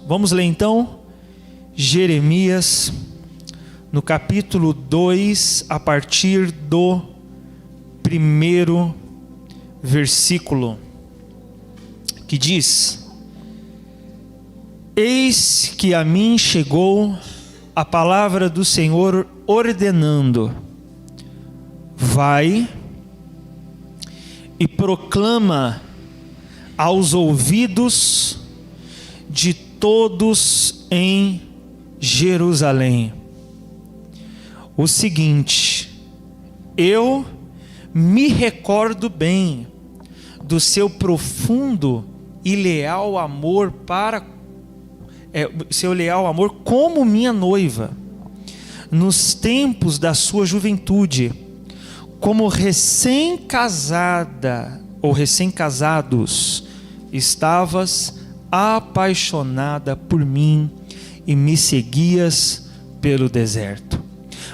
Vamos ler então Jeremias, no capítulo 2, a partir do 1º versículo, que diz: Eis que a mim chegou a palavra do Senhor ordenando: vai e proclama aos ouvidos de todos em Jerusalém o seguinte: eu me recordo bem do seu profundo e leal amor seu leal amor como minha noiva, nos tempos da sua juventude, como recém-casada ou recém-casados, estavas apaixonada por mim e me seguias pelo deserto,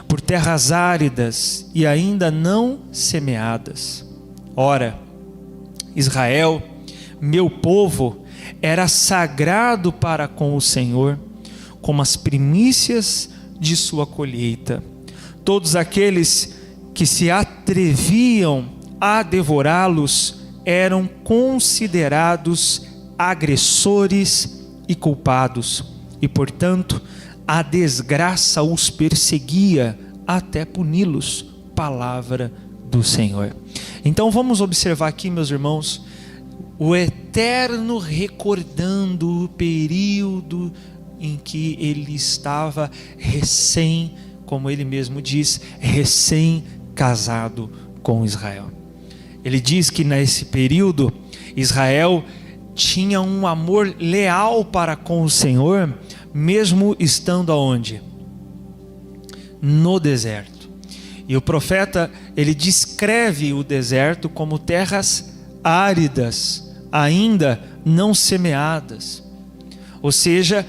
por terras áridas e ainda não semeadas. Ora, Israel, meu povo, era sagrado para com o Senhor, como as primícias de sua colheita. Todos aqueles que se atreviam a devorá-los eram considerados agressores e culpados, e portanto a desgraça os perseguia até puni-los. Palavra do Senhor. Então vamos observar aqui, meus irmãos, o Eterno recordando o período em que ele estava como ele mesmo diz, recém-casado com Israel. Ele diz que nesse período Israel tinha um amor leal para com o Senhor, mesmo estando aonde? No deserto. E o profeta, ele descreve o deserto como terras áridas, ainda não semeadas. Ou seja,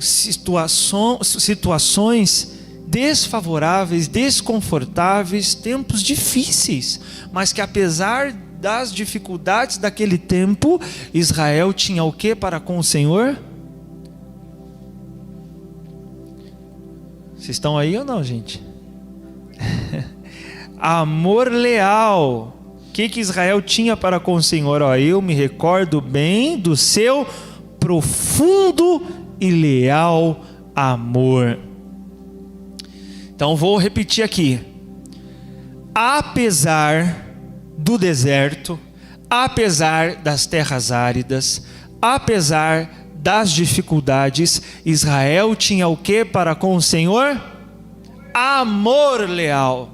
situações desfavoráveis, desconfortáveis, tempos difíceis, mas que apesar das dificuldades daquele tempo, Israel tinha o que para com o Senhor? Vocês estão aí ou não, gente? Amor leal. O que Israel tinha para com o Senhor? Eu me recordo bem do seu profundo e leal amor. Então vou repetir aqui: apesar do deserto, apesar das terras áridas, apesar das dificuldades, Israel tinha o que para com o Senhor? Amor leal.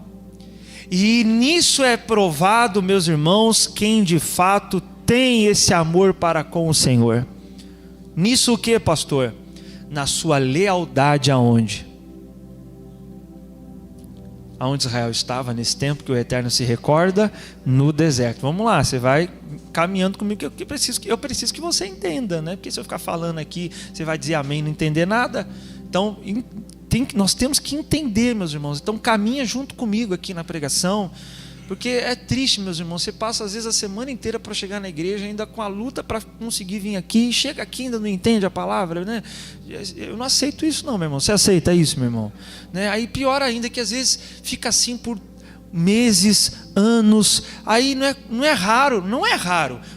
E nisso é provado, meus irmãos, quem de fato tem esse amor para com o Senhor. Nisso o que, pastor? Na sua lealdade aonde? Aonde Israel estava nesse tempo que o Eterno se recorda? No deserto. Vamos lá, você vai caminhando comigo, que eu preciso que você entenda, né? Porque se eu ficar falando aqui, você vai dizer amém, não entender nada. Então, nós temos que entender, meus irmãos. Então caminha junto comigo aqui na pregação, porque é triste, meus irmãos, você passa às vezes a semana inteira para chegar na igreja, ainda com a luta para conseguir vir aqui, e chega aqui e ainda não entende a palavra, né? Eu não aceito isso não, meu irmão. Você aceita isso, meu irmão? Né? Aí pior ainda, que às vezes fica assim por meses, anos. Aí não é raro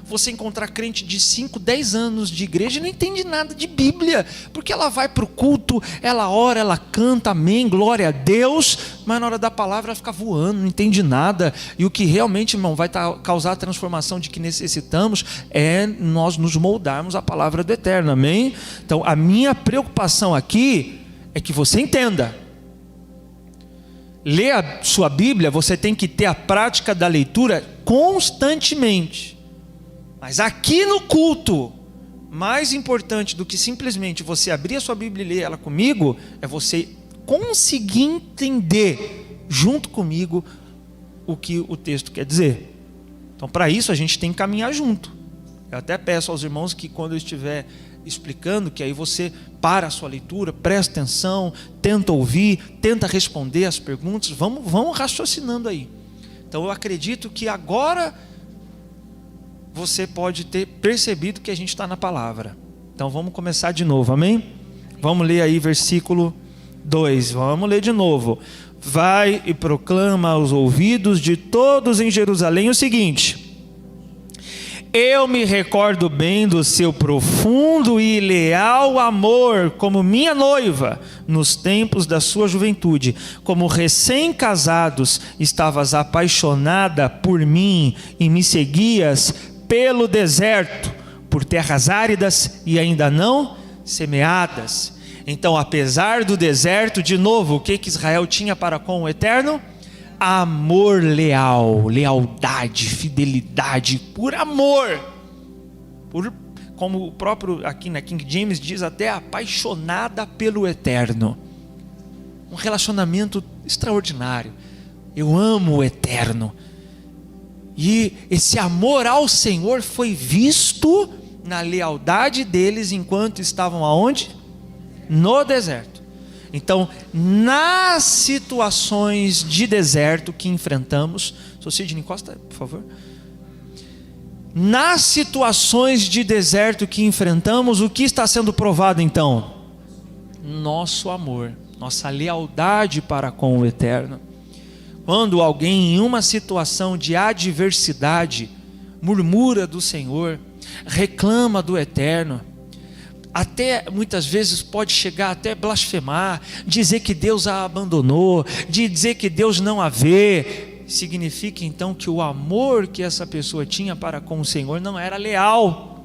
você encontrar crente de 5, 10 anos de igreja e não entende nada de Bíblia, porque ela vai para o culto, ela ora, ela canta, amém, glória a Deus, mas na hora da palavra ela fica voando, não entende nada. E o que realmente, irmão, vai causar a transformação de que necessitamos é nós nos moldarmos à palavra do Eterno, amém? Então a minha preocupação aqui é que você entenda. Ler a sua Bíblia, você tem que ter a prática da leitura constantemente. Mas aqui no culto, mais importante do que simplesmente você abrir a sua Bíblia e ler ela comigo, é você conseguir entender junto comigo o que o texto quer dizer. Então, para isso, a gente tem que caminhar junto. Eu até peço aos irmãos que quando eu estiver explicando, que aí você para a sua leitura, presta atenção, tenta ouvir, tenta responder as perguntas, vamos raciocinando aí. Então eu acredito que agora você pode ter percebido que a gente está na palavra. Então vamos começar de novo, amém? Vamos ler aí versículo 2, vamos ler de novo. Vai e proclama aos ouvidos de todos em Jerusalém o seguinte: eu me recordo bem do seu profundo e leal amor como minha noiva nos tempos da sua juventude. Como recém-casados, estavas apaixonada por mim e me seguias pelo deserto, por terras áridas e ainda não semeadas. Então, apesar do deserto, de novo, o que Israel tinha para com o Eterno? Amor leal, lealdade, fidelidade, por amor, como o próprio aqui na King James diz, até apaixonada pelo Eterno. Um relacionamento extraordinário. Eu amo o Eterno. E esse amor ao Senhor foi visto na lealdade deles enquanto estavam aonde? No deserto. Então, nas situações de deserto que enfrentamos, Sr. Sidney, encosta, por favor. Nas situações de deserto que enfrentamos, o que está sendo provado então? Nosso amor, nossa lealdade para com o Eterno. Quando alguém em uma situação de adversidade murmura do Senhor, reclama do Eterno, até muitas vezes pode chegar até blasfemar, dizer que Deus a abandonou, de dizer que Deus não a vê, significa então que o amor que essa pessoa tinha para com o Senhor não era leal.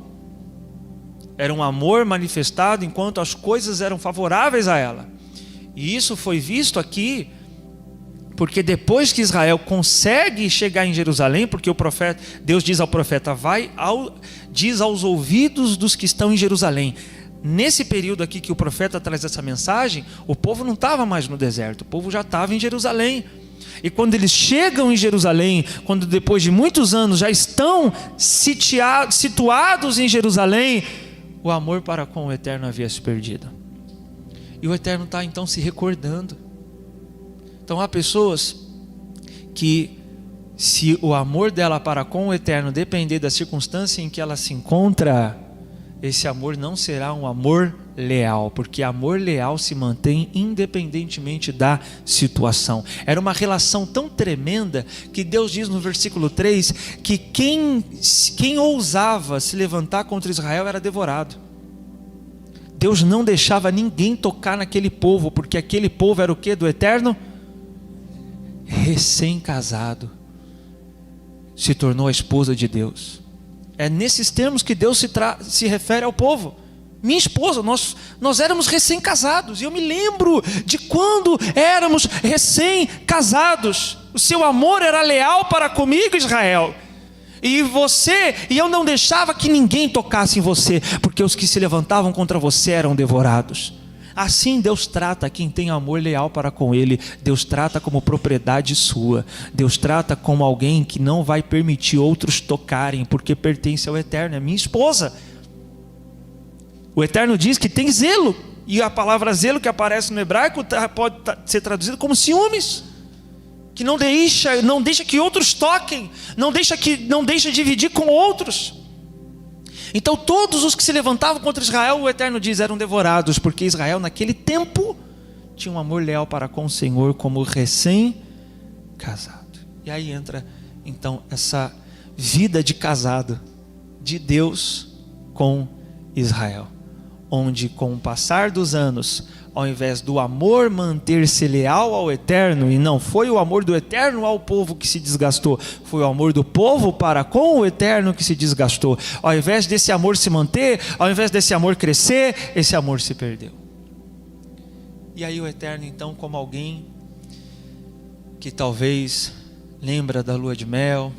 Era um amor manifestado enquanto as coisas eram favoráveis a ela. E isso foi visto aqui, porque depois que Israel consegue chegar em Jerusalém, porque Deus diz ao profeta, diz aos ouvidos dos que estão em Jerusalém. Nesse período aqui que o profeta traz essa mensagem, o povo não estava mais no deserto, o povo já estava em Jerusalém. E quando eles chegam em Jerusalém, quando depois de muitos anos já estão situados em Jerusalém, o amor para com o Eterno havia se perdido. E o Eterno está então se recordando. Então há pessoas que, se o amor dela para com o Eterno depender da circunstância em que ela se encontra, esse amor não será um amor leal, porque amor leal se mantém independentemente da situação. Era uma relação tão tremenda que Deus diz no versículo 3 que quem ousava se levantar contra Israel era devorado. Deus não deixava ninguém tocar naquele povo, porque aquele povo era o que do Eterno? Recém-casado, se tornou a esposa de Deus. É nesses termos que Deus se refere ao povo. Minha esposa, nós éramos recém-casados, e eu me lembro de quando éramos recém-casados. O seu amor era leal para comigo, Israel. E eu não deixava que ninguém tocasse em você, porque os que se levantavam contra você eram devorados. Assim Deus trata quem tem amor leal para com Ele. Deus trata como propriedade sua. Deus trata como alguém que não vai permitir outros tocarem, porque pertence ao Eterno. É minha esposa. O Eterno diz que tem zelo, e a palavra zelo que aparece no hebraico pode ser traduzida como ciúmes, que não deixa que outros toquem, não deixa dividir com outros. Então todos os que se levantavam contra Israel, o Eterno diz, eram devorados, porque Israel naquele tempo tinha um amor leal para com o Senhor como recém-casado. E aí entra então essa vida de casado de Deus com Israel, onde com o passar dos anos, ao invés do amor manter-se leal ao Eterno, e não foi o amor do Eterno ao povo que se desgastou, foi o amor do povo para com o Eterno que se desgastou. Ao invés desse amor se manter, ao invés desse amor crescer, esse amor se perdeu. E aí o Eterno então, como alguém que talvez lembra da lua de mel,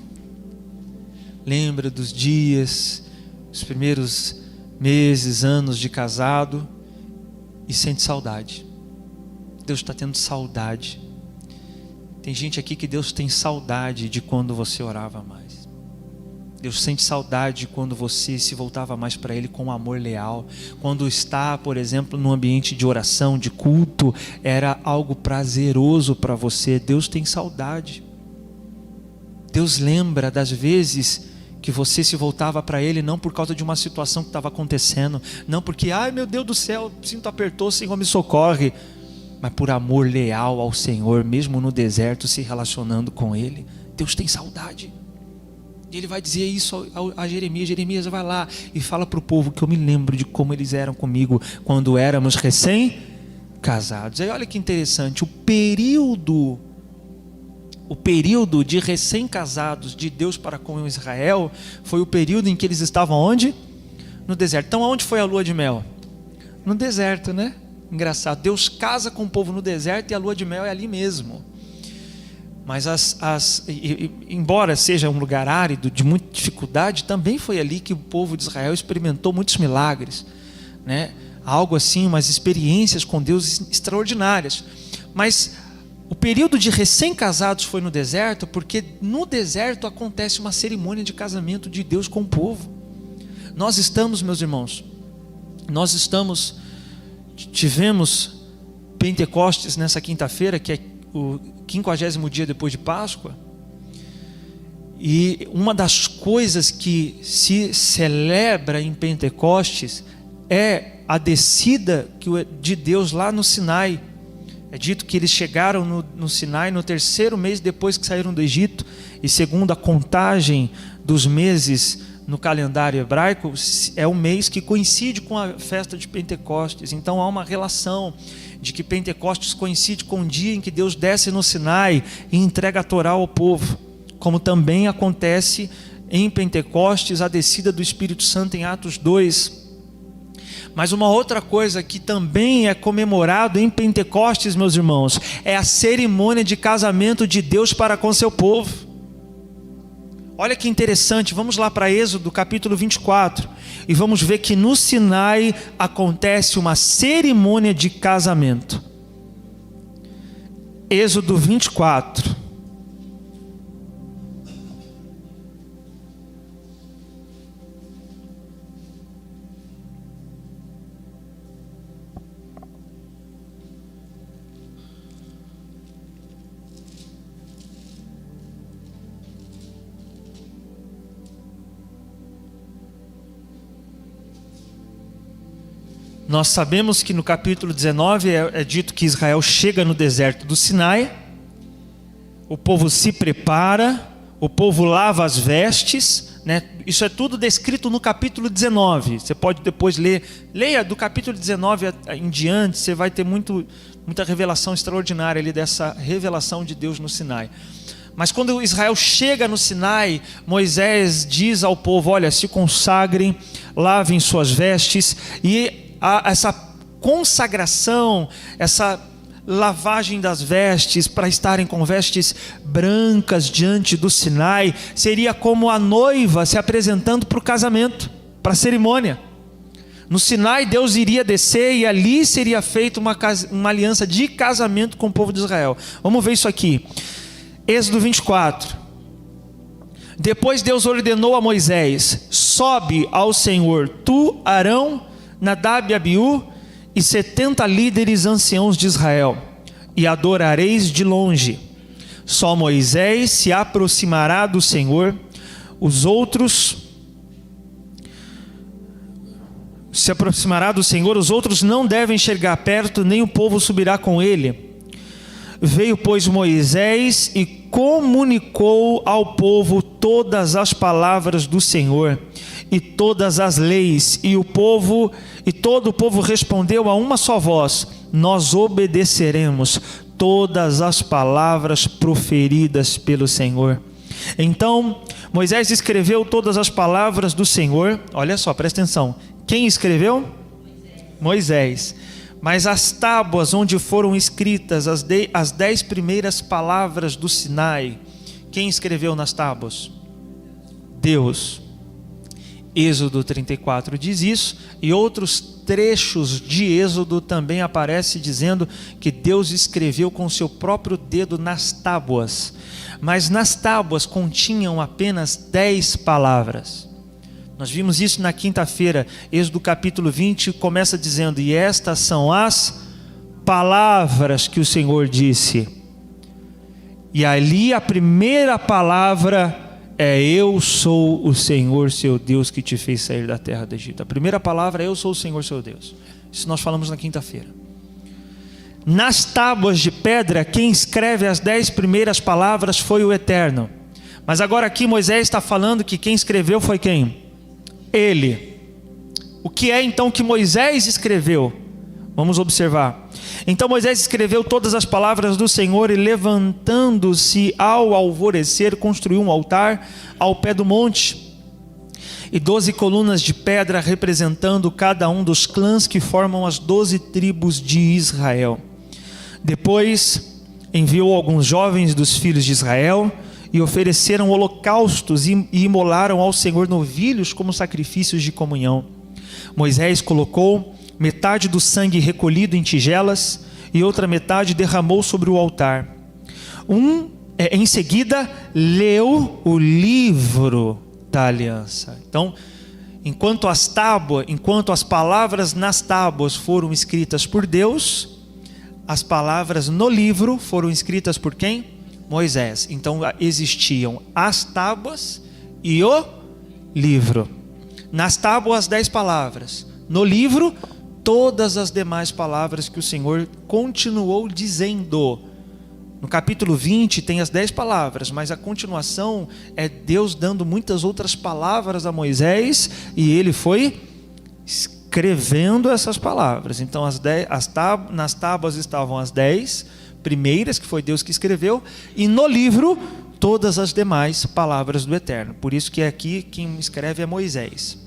lembra dos dias, os primeiros meses, anos de casado, e sente saudade. Deus está tendo saudade. Tem gente aqui que Deus tem saudade de quando você orava mais. Deus sente saudade quando você se voltava mais para Ele com amor leal. Quando está, por exemplo, num ambiente de oração, de culto, era algo prazeroso para você. Deus tem saudade. Deus lembra das vezes que você se voltava para Ele não por causa de uma situação que estava acontecendo, não porque, ai meu Deus do céu, o cinto apertou, o Senhor me socorre, mas por amor leal ao Senhor, mesmo no deserto, se relacionando com Ele. Deus tem saudade. E Ele vai dizer isso a Jeremias: Jeremias, vai lá e fala para o povo que eu me lembro de como eles eram comigo quando éramos recém-casados. Aí olha que interessante, o período de recém-casados de Deus para com Israel foi o período em que eles estavam onde? No deserto. Então aonde foi a lua de mel? No deserto, né? Engraçado, Deus casa com o povo no deserto e a lua de mel é ali mesmo. Mas embora seja um lugar árido, de muita dificuldade, também foi ali que o povo de Israel experimentou muitos milagres, né? Algo assim, umas experiências com Deus extraordinárias. Mas o período de recém-casados foi no deserto, porque no deserto acontece uma cerimônia de casamento de Deus com o povo. Nós estamos, meus irmãos, tivemos Pentecostes nessa quinta-feira, que é o 50º dia depois de Páscoa, e uma das coisas que se celebra em Pentecostes é a descida de Deus lá no Sinai. É dito que eles chegaram no Sinai no 3º mês depois que saíram do Egito, e segundo a contagem dos meses no calendário hebraico, é o mês que coincide com a festa de Pentecostes. Então há uma relação de que Pentecostes coincide com o dia em que Deus desce no Sinai e entrega a Torá ao povo, como também acontece em Pentecostes a descida do Espírito Santo em Atos 2. Mas uma outra coisa que também é comemorado em Pentecostes, meus irmãos, é a cerimônia de casamento de Deus para com seu povo. Olha que interessante, vamos lá para Êxodo capítulo 24 e vamos ver que no Sinai acontece uma cerimônia de casamento. Êxodo 24. Nós sabemos que no capítulo 19 é dito que Israel chega no deserto do Sinai, o povo se prepara, o povo lava as vestes, né? Isso é tudo descrito no capítulo 19. Você pode depois leia do capítulo 19 em diante, você vai ter muita revelação extraordinária ali dessa revelação de Deus no Sinai. Mas quando Israel chega no Sinai, Moisés diz ao povo: olha, se consagrem, lavem suas vestes. E essa consagração, essa lavagem das vestes para estarem com vestes brancas diante do Sinai, seria como a noiva se apresentando para o casamento, para a cerimônia. No Sinai Deus iria descer e ali seria feita uma aliança de casamento com o povo de Israel. Vamos ver isso aqui, Êxodo 24. Depois Deus ordenou a Moisés: sobe ao Senhor, tu, Arão, Nadab e Abiú e 70 líderes anciãos de Israel, e adorareis de longe. Só Moisés se aproximará do Senhor, os outros não devem chegar perto, nem o povo subirá com ele. Veio, pois, Moisés e comunicou ao povo todas as palavras do Senhor e todas as leis, e todo o povo respondeu a uma só voz: nós obedeceremos todas as palavras proferidas pelo Senhor. Então Moisés escreveu todas as palavras do Senhor. Olha só, presta atenção. Quem escreveu? Moisés. Mas as tábuas onde foram escritas as 10 primeiras palavras do Sinai, quem escreveu nas tábuas? Deus. Êxodo 34 diz isso, e outros trechos de Êxodo também aparece dizendo que Deus escreveu com seu próprio dedo nas tábuas, mas nas tábuas continham apenas 10 palavras. Nós vimos isso na quinta-feira. Êxodo capítulo 20 começa dizendo: e estas são as palavras que o Senhor disse. E ali a primeira palavra eu sou o Senhor seu Deus que te fez sair da terra do Egito. A primeira palavra é eu sou o Senhor seu Deus. Isso nós falamos na quinta-feira. Nas tábuas de pedra, quem escreve as 10 primeiras palavras foi o Eterno. Mas agora aqui Moisés está falando que quem escreveu foi quem? Ele. O que é então que Moisés escreveu? Vamos observar. Então Moisés escreveu todas as palavras do Senhor e, levantando-se ao alvorecer, construiu um altar ao pé do monte e 12 colunas de pedra representando cada um dos clãs que formam as 12 tribos de Israel. Depois enviou alguns jovens dos filhos de Israel e ofereceram holocaustos e imolaram ao Senhor novilhos como sacrifícios de comunhão. Moisés colocou metade do sangue recolhido em tigelas e outra metade derramou sobre o altar. Em seguida, leu o livro da aliança. Então, enquanto as palavras nas tábuas foram escritas por Deus, as palavras no livro foram escritas por quem? Moisés. Então, existiam as tábuas e o livro. Nas tábuas, 10 palavras. No livro, todas as demais palavras que o Senhor continuou dizendo. No capítulo 20 tem as 10 palavras, mas a continuação é Deus dando muitas outras palavras a Moisés e ele foi escrevendo essas palavras. Então nas tábuas estavam as 10 primeiras, que foi Deus que escreveu, e no livro todas as demais palavras do Eterno. Por isso que aqui quem escreve é Moisés.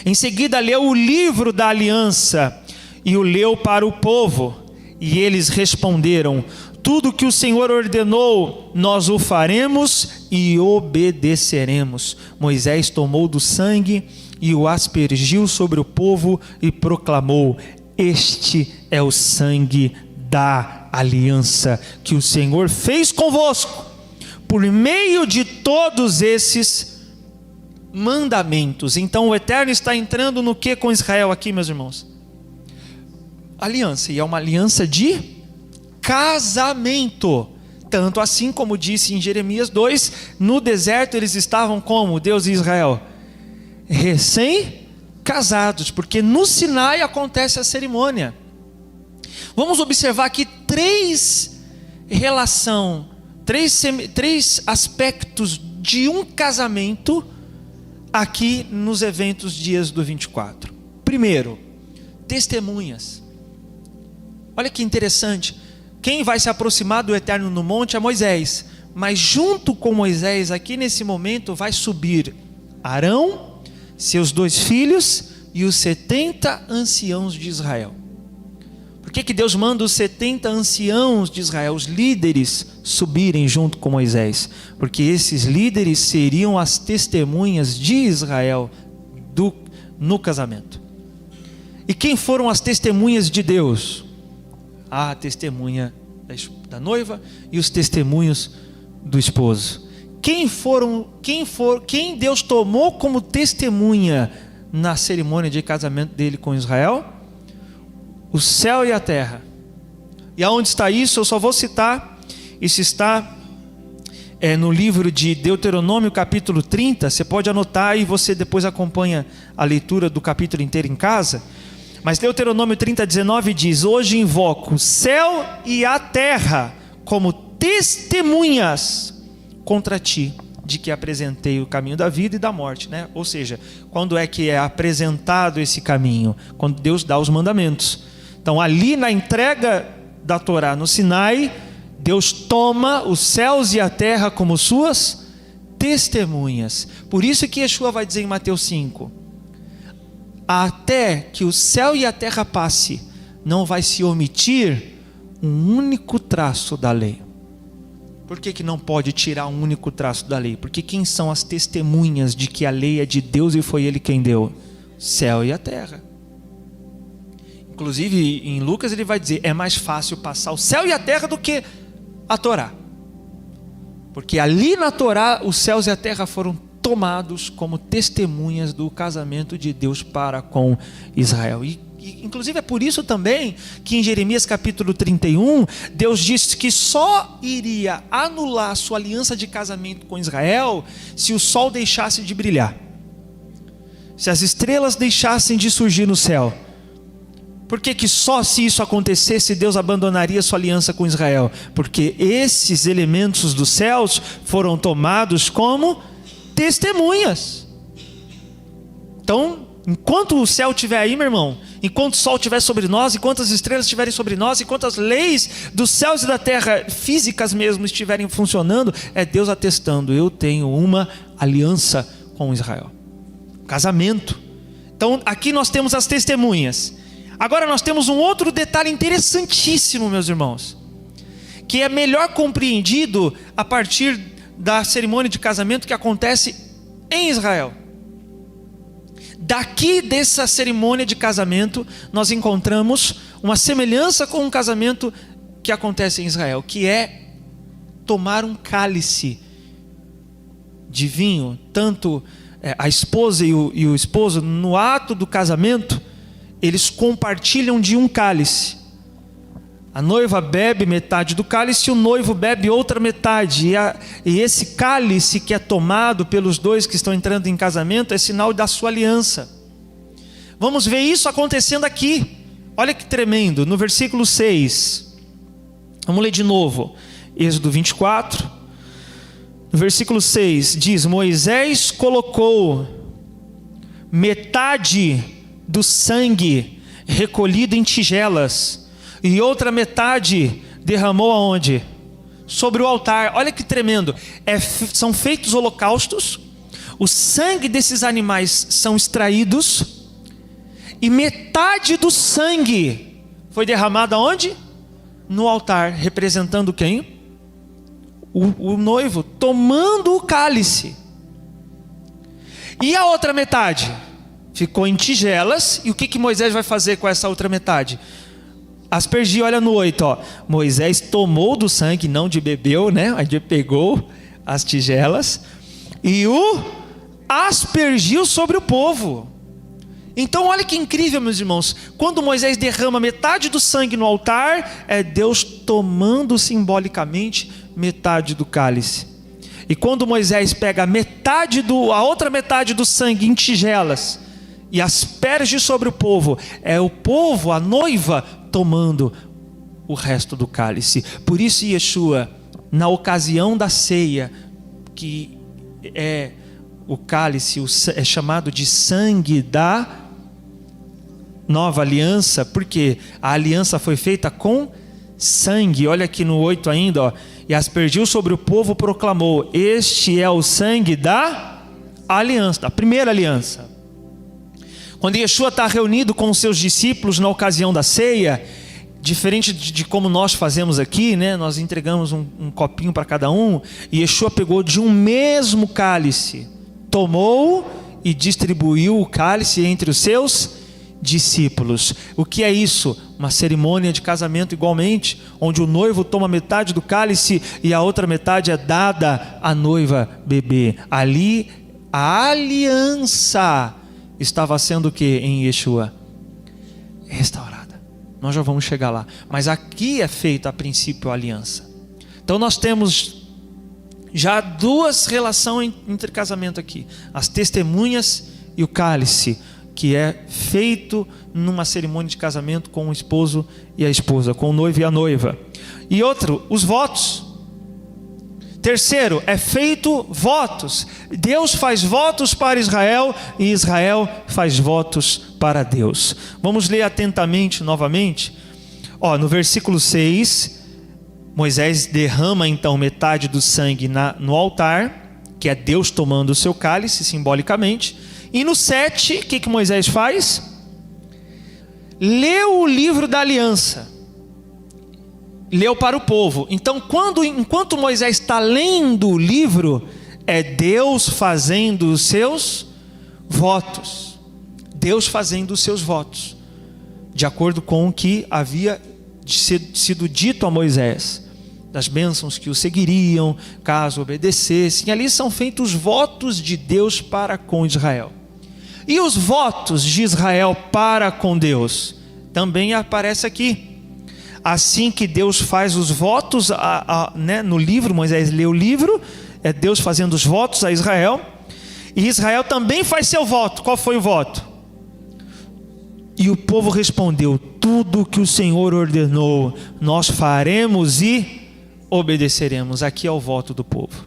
Em seguida leu o livro da aliança e o leu para o povo, e eles responderam: tudo que o Senhor ordenou, nós o faremos e obedeceremos. Moisés tomou do sangue e o aspergiu sobre o povo e proclamou: este é o sangue da aliança que o Senhor fez convosco, por meio de todos esses mandamentos. Então o Eterno está entrando no que com Israel aqui, meus irmãos? Aliança, e é uma aliança de casamento. Tanto assim como disse em Jeremias 2, no deserto eles estavam como? Deus e Israel? Recém-casados, porque no Sinai acontece a cerimônia. Vamos observar aqui três aspectos de um casamento aqui nos eventos dias do 24. Primeiro, testemunhas. Olha que interessante. Quem vai se aproximar do Eterno no monte é Moisés, mas junto com Moisés aqui nesse momento vai subir Arão, seus 2 filhos e os 70 anciãos de Israel. Por que Deus manda os 70 anciãos de Israel, os líderes, subirem junto com Moisés? Porque esses líderes seriam as testemunhas de Israel no casamento. E quem foram as testemunhas de Deus? A testemunha da noiva e os testemunhos do esposo. Quem Deus tomou como testemunha na cerimônia de casamento dele com Israel? O céu e a terra. E aonde está isso? Eu só vou citar. Isso está no livro de Deuteronômio, capítulo 30. Você pode anotar e você depois acompanha a leitura do capítulo inteiro em casa. Mas Deuteronômio 30, 19 diz: hoje invoco o céu e a terra como testemunhas contra ti, de que apresentei o caminho da vida e da morte, né? Ou seja, quando é que é apresentado esse caminho? Quando Deus dá os mandamentos. Então ali na entrega da Torá no Sinai, Deus toma os céus e a terra como suas testemunhas. Por isso que Yeshua vai dizer em Mateus 5: até que o céu e a terra passe, não vai se omitir um único traço da lei. Por que não pode tirar um único traço da lei? Porque quem são as testemunhas de que a lei é de Deus e foi Ele quem deu? Céu e a terra. Inclusive em Lucas ele vai dizer: é mais fácil passar o céu e a terra do que a Torá. Porque ali na Torá os céus e a terra foram tomados como testemunhas do casamento de Deus para com Israel. E Inclusive é por isso também que em Jeremias capítulo 31, Deus disse que só iria anular sua aliança de casamento com Israel se o sol deixasse de brilhar, se as estrelas deixassem de surgir no céu. Por que só se isso acontecesse Deus abandonaria sua aliança com Israel? Porque esses elementos dos céus foram tomados como testemunhas. Então, enquanto o céu estiver aí, meu irmão, enquanto o sol estiver sobre nós, enquanto as estrelas estiverem sobre nós, enquanto as leis dos céus e da terra, físicas mesmo, estiverem funcionando, é Deus atestando: eu tenho uma aliança com Israel. Casamento. Então aqui nós temos as testemunhas. Agora nós temos um outro detalhe interessantíssimo, meus irmãos, que é melhor compreendido a partir da cerimônia de casamento que acontece em Israel. Daqui dessa cerimônia de casamento nós encontramos uma semelhança com um casamento que acontece em Israel, que é tomar um cálice de vinho. Tanto a esposa e o esposo, no ato do casamento, eles compartilham de um cálice. A noiva bebe metade do cálice e o noivo bebe outra metade. E esse cálice que é tomado pelos dois que estão entrando em casamento é sinal da sua aliança. Vamos ver isso acontecendo aqui. Olha que tremendo, no versículo 6. Vamos ler de novo. Êxodo 24. No versículo 6 diz: Moisés colocou metade do sangue recolhido em tigelas, e outra metade derramou aonde? Sobre o altar. Olha que tremendo. São feitos holocaustos, o sangue desses animais são extraídos, e metade do sangue foi derramada aonde? No altar, representando quem? O noivo, tomando o cálice. E a outra metade? Ficou em tigelas. E o que Moisés vai fazer com essa outra metade? Aspergiu, olha no 8, ó. Moisés tomou do sangue, não de bebeu, né? Aí pegou as tigelas e o aspergiu sobre o povo. Então olha que incrível, meus irmãos. Quando Moisés derrama metade do sangue no altar, é Deus tomando simbolicamente metade do cálice. E quando Moisés pega a outra metade do sangue em tigelas e asperge sobre o povo, é o povo, a noiva, tomando o resto do cálice. Por isso Yeshua, na ocasião da ceia, que é o cálice, é chamado de sangue da nova aliança, porque a aliança foi feita com sangue. Olha aqui no 8 ainda, ó. E aspergiu sobre o povo, proclamou: este é o sangue da aliança, da primeira aliança. Quando Yeshua está reunido com os seus discípulos na ocasião da ceia, diferente de como nós fazemos aqui, né? Nós entregamos um copinho para cada um, e Yeshua pegou de um mesmo cálice, tomou e distribuiu o cálice entre os seus discípulos. O que é isso? Uma cerimônia de casamento igualmente, onde o noivo toma metade do cálice e a outra metade é dada à noiva beber. Ali a aliança estava sendo o que em Yeshua? Restaurada. Nós já vamos chegar lá. Mas aqui é feita a princípio a aliança. Então nós temos já duas relações entre casamento aqui: as testemunhas e o cálice, que é feito numa cerimônia de casamento com o esposo e a esposa, com o noivo e a noiva. E outro, os votos. Terceiro, é feito votos. Deus faz votos para Israel e Israel faz votos para Deus. Vamos ler atentamente novamente. No versículo 6, Moisés derrama então metade do sangue no altar, que é Deus tomando o seu cálice simbolicamente. E no 7, o que Moisés faz? Leu o livro da aliança. Leu para o povo. Então enquanto Moisés está lendo o livro, é Deus fazendo os seus votos. Deus fazendo os seus votos, de acordo com o que havia sido dito a Moisés, das bênçãos que o seguiriam caso obedecessem. Ali são feitos os votos de Deus para com Israel. E os votos de Israel para com Deus também aparece aqui. Assim que Deus faz os votos, né, no livro, Moisés lê o livro, é Deus fazendo os votos a Israel, e Israel também faz seu voto. Qual foi o voto? E o povo respondeu: tudo que o Senhor ordenou, nós faremos e obedeceremos. Aqui é o voto do povo.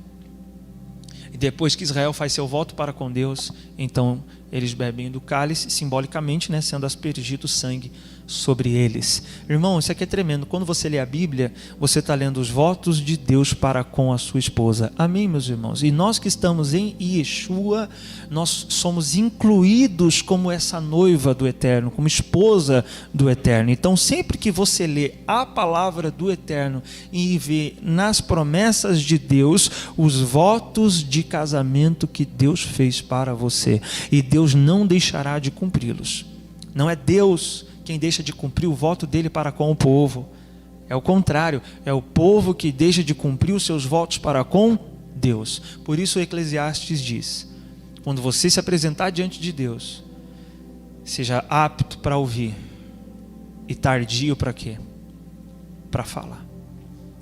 E depois que Israel faz seu voto para com Deus, então eles bebem do cálice, simbolicamente, né, sendo aspergido sangue sobre eles. Irmão, isso aqui é tremendo. Quando você lê a Bíblia, você está lendo os votos de Deus para com a sua esposa. Amém, meus irmãos? E nós que estamos em Yeshua, nós somos incluídos como essa noiva do Eterno, como esposa do Eterno. Então, sempre que você lê a palavra do Eterno e vê nas promessas de Deus os votos de casamento que Deus fez para você, e Deus não deixará de cumpri-los. Não é Deus quem deixa de cumprir o voto dele para com o povo. É o contrário, é o povo que deixa de cumprir os seus votos para com Deus. Por isso o Eclesiastes diz: quando você se apresentar diante de Deus, seja apto para ouvir e tardio para quê? Para falar.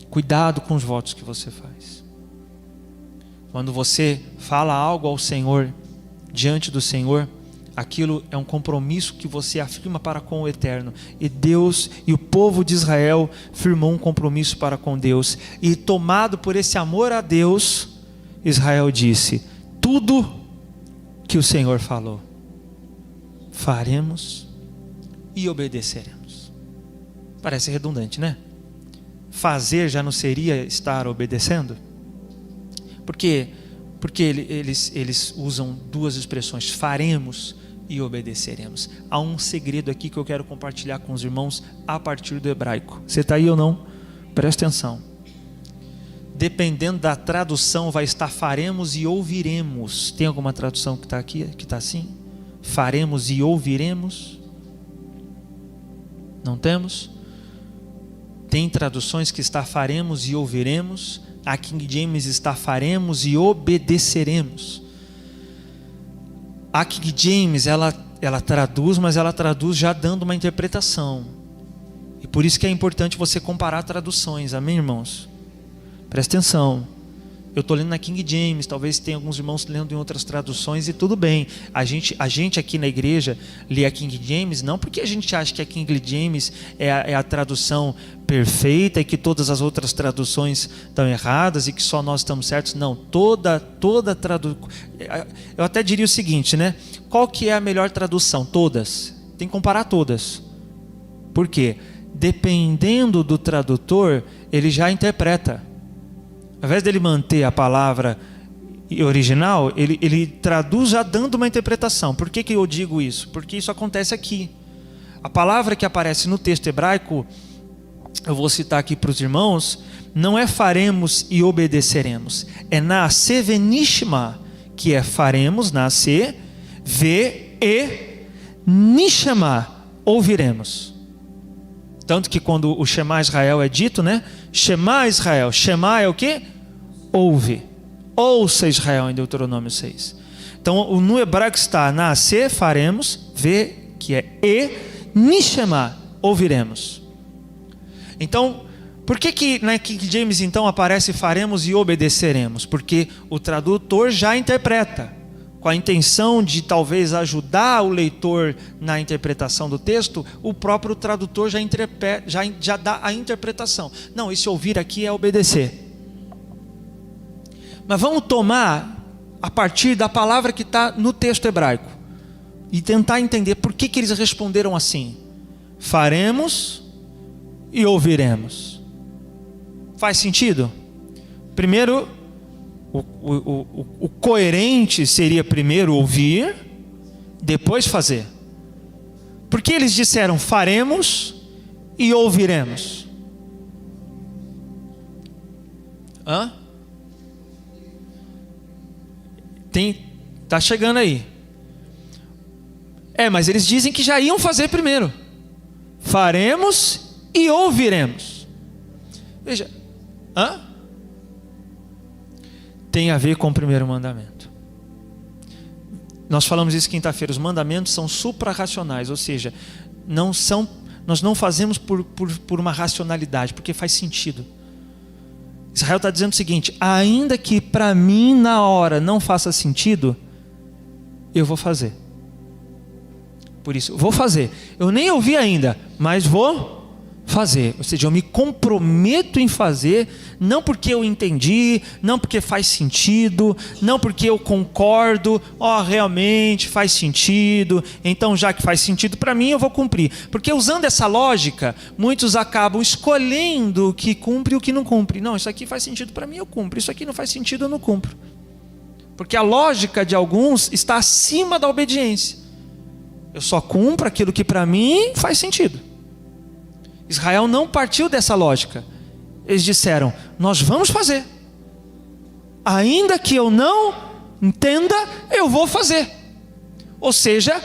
Cuidado com os votos que você faz. Quando você fala algo ao Senhor, diante do Senhor, aquilo é um compromisso que você afirma para com o Eterno. E Deus e o povo de Israel firmou um compromisso para com Deus. E tomado por esse amor a Deus, Israel disse: tudo que o Senhor falou, faremos e obedeceremos. Parece redundante, né? Fazer já não seria estar obedecendo? Porque eles usam duas expressões: faremos e obedeceremos. Há um segredo aqui que eu quero compartilhar com os irmãos a partir do hebraico. Você está aí ou não? Presta atenção. Dependendo da tradução, vai estar faremos e ouviremos. Tem alguma tradução que está aqui, que está assim? Faremos e ouviremos? Não temos? Tem traduções que está faremos e ouviremos. A King James está faremos e obedeceremos. A King James, ela traduz, mas ela traduz já dando uma interpretação. E por isso que é importante você comparar traduções. Amém, irmãos? Presta atenção. Eu estou lendo na King James, talvez tenha alguns irmãos lendo em outras traduções, e tudo bem. A gente aqui na igreja lê a King James, não porque a gente acha que a King James é a tradução perfeita e que todas as outras traduções estão erradas e que só nós estamos certos. Não, toda tradução. Eu até diria o seguinte, né? Qual que é a melhor tradução? Todas. Tem que comparar todas. Por quê? Dependendo do tradutor, ele já interpreta. Ao invés dele manter a palavra original, ele traduz já dando uma interpretação. Por que eu digo isso? Porque isso acontece aqui. A palavra que aparece no texto hebraico, eu vou citar aqui para os irmãos, não é faremos e obedeceremos. É naaseh venishma, que é faremos, naaseh, ve e nishma, ouviremos. Tanto que quando o Shema Israel é dito, né? Shema Israel. Shema é o quê? Ouve. Ouça Israel, em Deuteronômio 6. Então, no hebraico está naaseh, faremos, ve, que é e, nishma, ouviremos. Então, por que na King James então aparece faremos e obedeceremos? Porque o tradutor já interpreta, com a intenção de talvez ajudar o leitor na interpretação do texto. O próprio tradutor já dá a interpretação. Não, esse ouvir aqui é obedecer. Mas vamos tomar a partir da palavra que está no texto hebraico e tentar entender por que eles responderam assim: faremos e ouviremos. Faz sentido? Primeiro, o coerente seria primeiro ouvir, depois fazer. Por que eles disseram faremos e ouviremos? Tá chegando aí. Mas eles dizem que já iam fazer primeiro. Faremos e ouviremos. Veja, tem a ver com o primeiro mandamento. Nós falamos isso quinta-feira, os mandamentos são suprarracionais, ou seja, nós não fazemos por uma racionalidade, porque faz sentido. Israel está dizendo o seguinte: ainda que para mim na hora não faça sentido, eu vou fazer. Por isso, vou fazer. Eu nem ouvi ainda, mas vou fazer. Ou seja, eu me comprometo em fazer, não porque eu entendi, não porque faz sentido, não porque eu concordo, realmente faz sentido, então já que faz sentido para mim, eu vou cumprir. Porque usando essa lógica, muitos acabam escolhendo o que cumpre e o que não cumpre. Não, isso aqui faz sentido para mim, eu cumpro. Isso aqui não faz sentido, eu não cumpro. Porque a lógica de alguns está acima da obediência. Eu só cumpro aquilo que para mim faz sentido. Israel não partiu dessa lógica. Eles disseram: nós vamos fazer. Ainda que eu não entenda, eu vou fazer. Ou seja,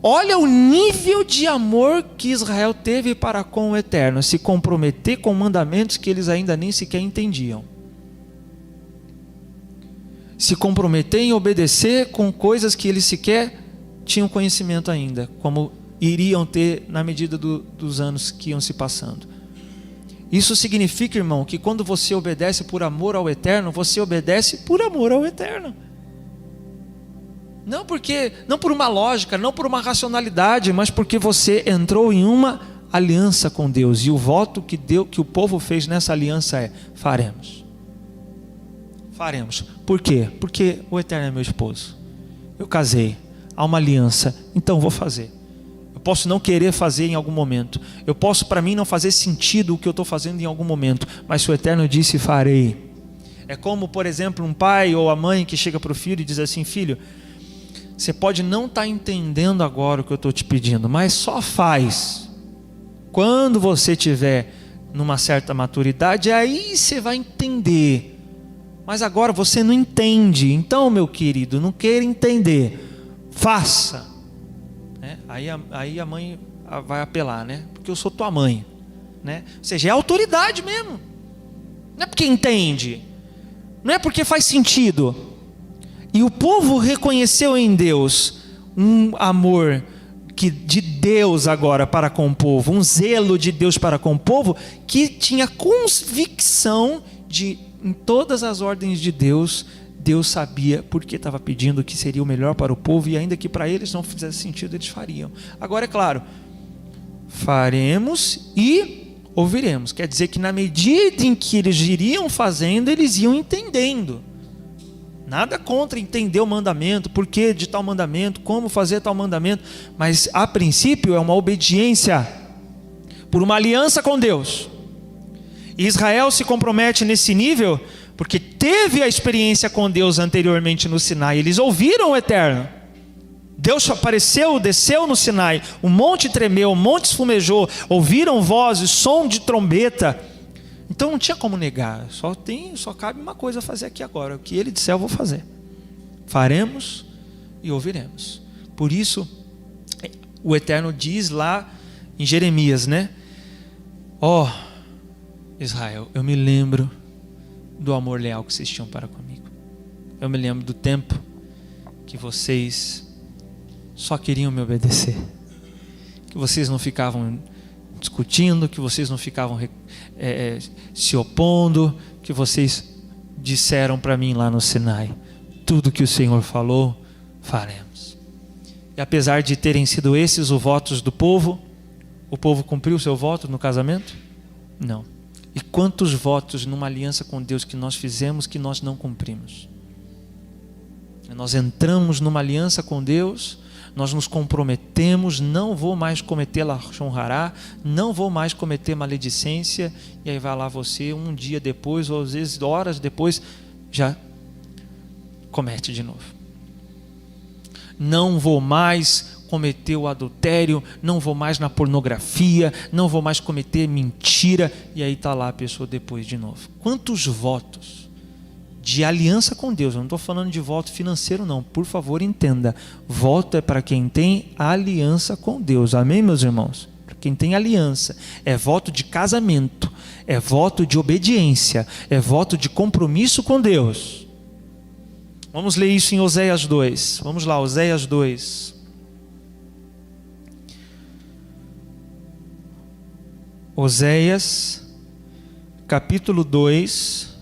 olha o nível de amor que Israel teve para com o Eterno, se comprometer com mandamentos que eles ainda nem sequer entendiam. Se comprometer em obedecer com coisas que eles sequer tinham conhecimento ainda, como iriam ter na medida dos anos que iam se passando. Isso significa, irmão, que quando você obedece por amor ao Eterno, você obedece por amor ao Eterno. Não por uma lógica, não por uma racionalidade, mas porque você entrou em uma aliança com Deus. E o voto que o povo fez nessa aliança é: faremos. Faremos. Por quê? Porque o Eterno é meu esposo. Eu casei. Há uma aliança, então vou fazer. Eu posso não querer fazer em algum momento. Eu posso, para mim, não fazer sentido o que eu estou fazendo em algum momento. Mas se o Eterno disse, farei. É como, por exemplo, um pai ou a mãe que chega para o filho e diz assim: filho, você pode não estar entendendo agora o que eu estou te pedindo, mas só faz. Quando você tiver numa certa maturidade, aí você vai entender. Mas agora você não entende. Então, meu querido, não queira entender. Faça. Aí a mãe vai apelar, né? Porque eu sou tua mãe, né? Ou seja, é autoridade mesmo. Não é porque entende, não é porque faz sentido. E o povo reconheceu em Deus um amor de Deus agora para com o povo, um zelo de Deus para com o povo, que tinha convicção de, em todas as ordens de Deus, Deus sabia porque estava pedindo o que seria o melhor para o povo, e ainda que para eles não fizesse sentido, eles fariam. Agora é claro, faremos e ouviremos. Quer dizer que na medida em que eles iriam fazendo, eles iam entendendo. Nada contra entender o mandamento, porquê de tal mandamento, como fazer tal mandamento, mas a princípio é uma obediência por uma aliança com Deus. E Israel se compromete nesse nível porque teve a experiência com Deus anteriormente no Sinai. Eles ouviram o Eterno. Deus apareceu, desceu no Sinai, o monte tremeu, o monte esfumejou, ouviram vozes, som de trombeta. Então não tinha como negar. Só cabe uma coisa a fazer aqui agora: o que ele disser eu vou fazer. Faremos e ouviremos. Por isso o Eterno diz lá em Jeremias, né? Israel, eu me lembro do amor leal que vocês tinham para comigo. Eu me lembro do tempo que vocês só queriam me obedecer, que vocês não ficavam discutindo, que vocês não ficavam se opondo, que vocês disseram para mim lá no Sinai: tudo que o Senhor falou, faremos. E apesar de terem sido esses os votos do povo, o povo cumpriu o seu voto no casamento? Não. E quantos votos numa aliança com Deus que nós fizemos que nós não cumprimos? Nós entramos numa aliança com Deus, nós nos comprometemos: não vou mais cometer lachon hará, não vou mais cometer maledicência, e aí vai lá você, um dia depois, ou às vezes horas depois, já comete de novo. Não vou mais cometer o adultério, não vou mais na pornografia, não vou mais cometer mentira, e aí está lá a pessoa depois de novo. Quantos votos de aliança com Deus? Eu não estou falando de voto financeiro não, por favor entenda, voto é para quem tem aliança com Deus, amém, meus irmãos? Para quem tem aliança, é voto de casamento, é voto de obediência, é voto de compromisso com Deus. Vamos ler isso em Oséias 2. Vamos lá, Oséias 2. Oséias, capítulo 2.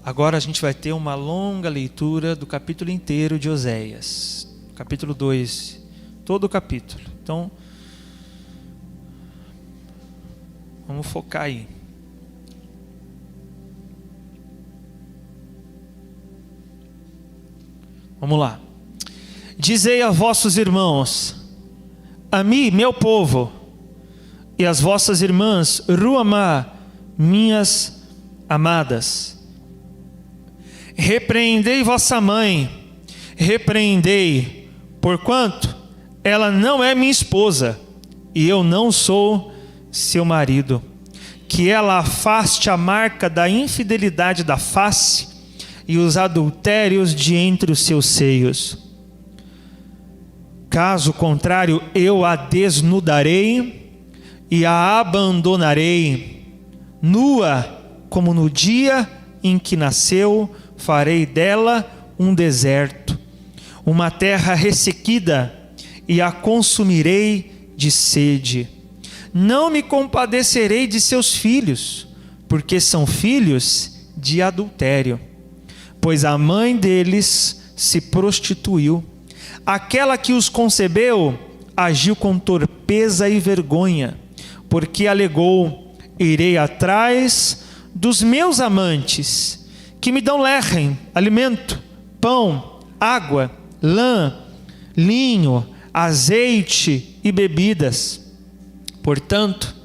Agora a gente vai ter uma longa leitura do capítulo inteiro de Oséias. Capítulo 2, todo o capítulo. Então, vamos focar aí. Vamos lá. Dizei a vossos irmãos, a mim, meu povo, e as vossas irmãs, Ruamá, minhas amadas. Repreendei vossa mãe, repreendei, porquanto ela não é minha esposa, e eu não sou seu marido. Que ela afaste a marca da infidelidade da face, e os adultérios de entre os seus seios. Caso contrário, eu a desnudarei e a abandonarei, nua como no dia em que nasceu, farei dela um deserto, uma terra ressequida, e a consumirei de sede. Não me compadecerei de seus filhos, porque são filhos de adultério. Pois a mãe deles se prostituiu. Aquela que os concebeu agiu com torpeza e vergonha, porque alegou: irei atrás dos meus amantes, que me dão lechem, alimento, pão, água, lã, linho, azeite e bebidas. Portanto,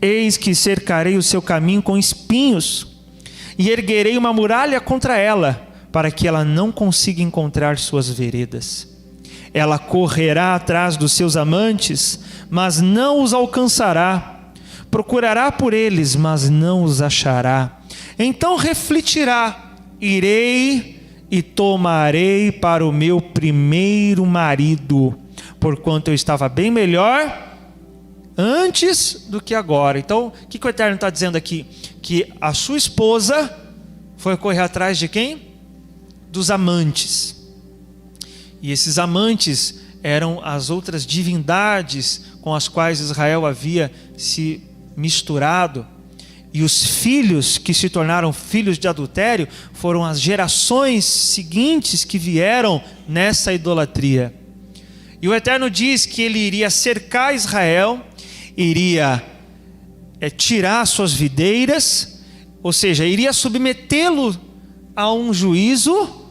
eis que cercarei o seu caminho com espinhos, e erguerei uma muralha contra ela, para que ela não consiga encontrar suas veredas. Ela correrá atrás dos seus amantes, mas não os alcançará. Procurará por eles, mas não os achará. Então refletirá: irei e tomarei para o meu primeiro marido, porquanto eu estava bem melhor antes do que agora. Então, o que o Eterno está dizendo aqui? Que a sua esposa foi correr atrás de quem? Dos amantes. E esses amantes eram as outras divindades com as quais Israel havia se misturado. E os filhos que se tornaram filhos de adultério foram as gerações seguintes que vieram nessa idolatria. E o Eterno diz que ele iria cercar Israel, iria tirar suas videiras, ou seja, iria submetê-lo a um juízo,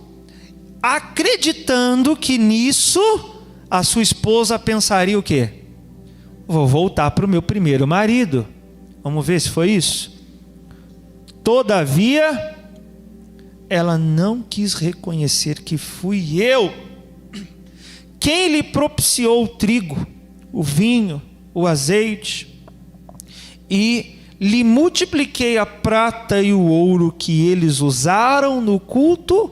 acreditando que nisso a sua esposa pensaria o quê? Vou voltar para o meu primeiro marido. Vamos ver se foi isso. Todavia, ela não quis reconhecer que fui eu quem lhe propiciou o trigo, o vinho, o azeite, e lhe multipliquei a prata e o ouro que eles usaram no culto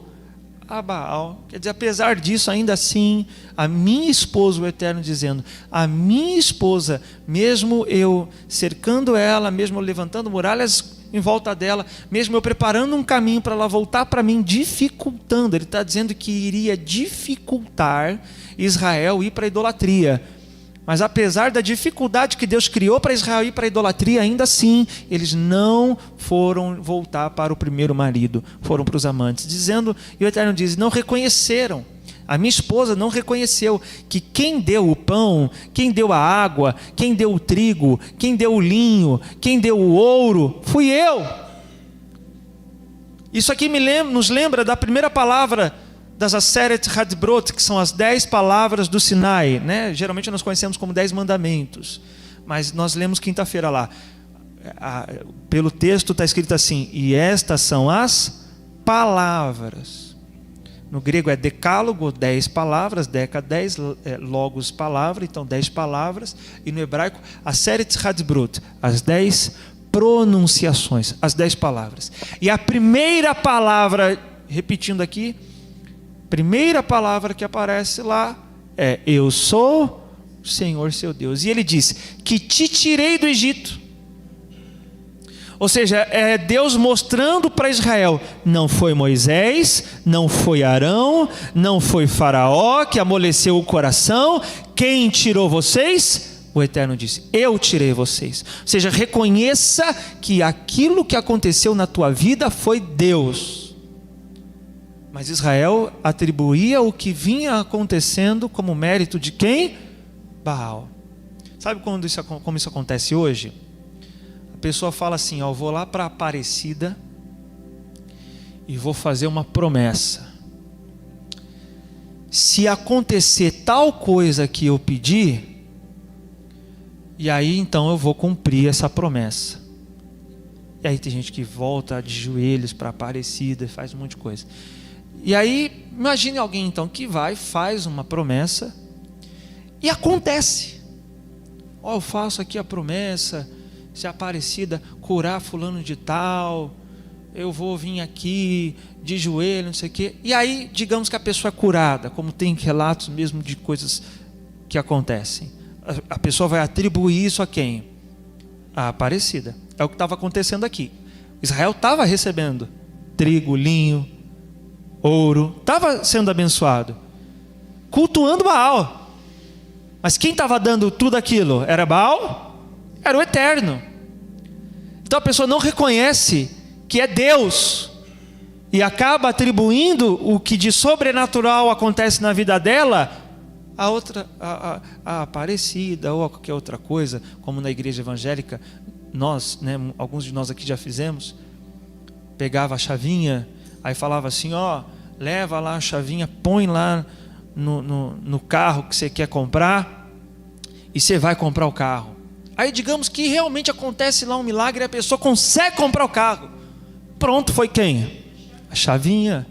a Baal. Quer dizer, apesar disso, ainda assim, a minha esposa, o Eterno dizendo, a minha esposa, mesmo eu cercando ela, mesmo eu levantando muralhas em volta dela, mesmo eu preparando um caminho para ela voltar para mim, dificultando, ele está dizendo que iria dificultar Israel ir para a idolatria. Mas apesar da dificuldade que Deus criou para Israel ir para a idolatria, ainda assim, eles não foram voltar para o primeiro marido, foram para os amantes, dizendo, e o Eterno diz, não reconheceram, a minha esposa não reconheceu que quem deu o pão, quem deu a água, quem deu o trigo, quem deu o linho, quem deu o ouro, fui eu. Isso aqui nos lembra da primeira palavra das Aseret Hadbrot, que são as 10 palavras do Sinai, né? Geralmente nós conhecemos como 10 mandamentos, mas nós lemos quinta-feira lá. Pelo texto está escrito assim, e estas são as palavras. No grego é decálogo, 10 palavras, deca 10, logos palavra, então 10 palavras, e no hebraico, Aseret Hadbrot, as 10 pronunciações, as 10 palavras. E a primeira palavra, repetindo aqui, primeira palavra que aparece lá é: eu sou o Senhor seu Deus. E ele diz: que te tirei do Egito. Ou seja, é Deus mostrando para Israel: não foi Moisés, não foi Arão, não foi Faraó que amoleceu o coração. Quem tirou vocês? O Eterno disse: eu tirei vocês. Ou seja, reconheça que aquilo que aconteceu na tua vida foi Deus. Mas Israel atribuía o que vinha acontecendo como mérito de quem? Baal. Sabe como isso acontece hoje? A pessoa fala assim: ó, eu vou lá para Aparecida e vou fazer uma promessa. Se acontecer tal coisa que eu pedi, e aí então eu vou cumprir essa promessa. E aí tem gente que volta de joelhos para Aparecida e faz um monte de coisa. E aí, imagine alguém então que vai, faz uma promessa e acontece. Ó, eu faço aqui a promessa, se a Aparecida curar fulano de tal, eu vou vir aqui de joelho, não sei o quê. E aí, digamos que a pessoa é curada, como tem relatos mesmo de coisas que acontecem. A pessoa vai atribuir isso a quem? A Aparecida. É o que estava acontecendo aqui. Israel estava recebendo trigo, linho, ouro, estava sendo abençoado, cultuando Baal. Mas quem estava dando tudo aquilo? Era Baal? Era o Eterno. Então a pessoa não reconhece que é Deus e acaba atribuindo o que de sobrenatural acontece na vida dela a outra, a Aparecida ou a qualquer outra coisa, como na igreja evangélica nós, né, alguns de nós aqui já fizemos. Pegava a chavinha, aí falava assim: ó, leva lá a chavinha, põe lá no carro que você quer comprar e você vai comprar o carro. Aí digamos que realmente acontece lá um milagre e a pessoa consegue comprar o carro. Pronto, foi quem? A chavinha.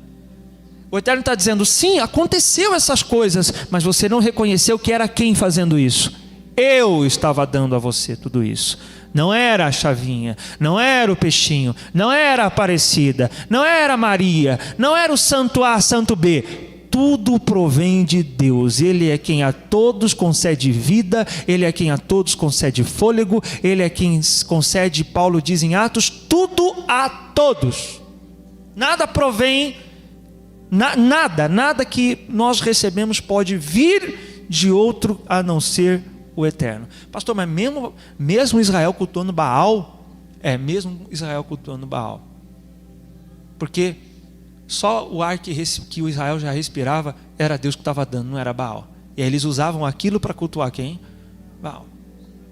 O Eterno está dizendo: sim, aconteceu essas coisas, mas você não reconheceu que era quem fazendo isso. Eu estava dando a você tudo isso. Não era a chavinha, não era o peixinho, não era a Aparecida, não era Maria, não era o santo A, santo B. Tudo provém de Deus. Ele é quem a todos concede vida, Ele é quem a todos concede fôlego, Ele é quem concede, Paulo diz em Atos, tudo a todos. Nada provém, nada que nós recebemos pode vir de outro a não ser o Eterno. Pastor, mas mesmo Israel cultuando Baal? É, mesmo Israel cultuando Baal. Porque só o ar que o Israel já respirava era Deus que estava dando, não era Baal. E aí eles usavam aquilo para cultuar quem? Baal.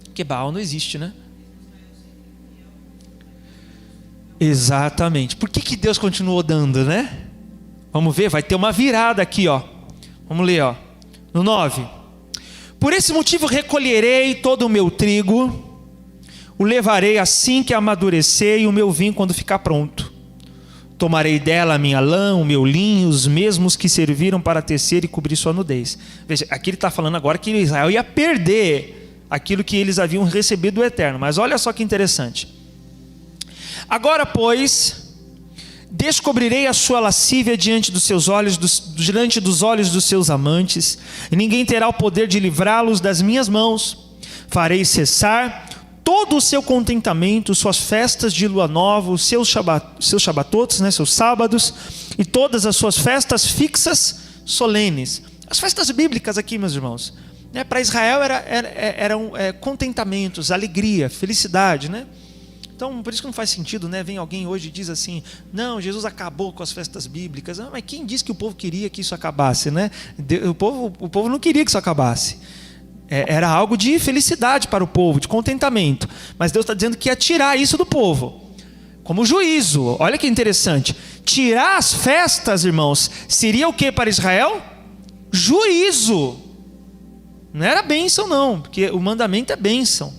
Porque Baal não existe, né? Exatamente. Por que Deus continuou dando, né? Vamos ver, vai ter uma virada aqui, ó. Vamos ler, ó. No 9. Por esse motivo recolherei todo o meu trigo, o levarei assim que amadurecer, e o meu vinho quando ficar pronto. Tomarei dela a minha lã, o meu linho, os mesmos que serviram para tecer e cobrir sua nudez. Veja, aqui ele está falando agora que Israel ia perder aquilo que eles haviam recebido do Eterno. Mas olha só que interessante. Agora, pois, descobrirei a sua lascívia diante dos seus olhos, diante dos olhos dos seus amantes, e ninguém terá o poder de livrá-los das minhas mãos. Farei cessar todo o seu contentamento, suas festas de lua nova, os seus shabatotes, né, seus sábados, e todas as suas festas fixas solenes. As festas bíblicas aqui, meus irmãos, né, para Israel eram contentamentos, alegria, felicidade, né? Então, por isso que não faz sentido, né? Vem alguém hoje e diz assim: não, Jesus acabou com as festas bíblicas. Mas quem disse que o povo queria que isso acabasse, né? O povo não queria que isso acabasse. Era algo de felicidade para o povo, de contentamento. Mas Deus está dizendo que ia tirar isso do povo, como juízo. Olha que interessante. Tirar as festas, irmãos, seria o que para Israel? Juízo. Não era bênção não, porque o mandamento é bênção.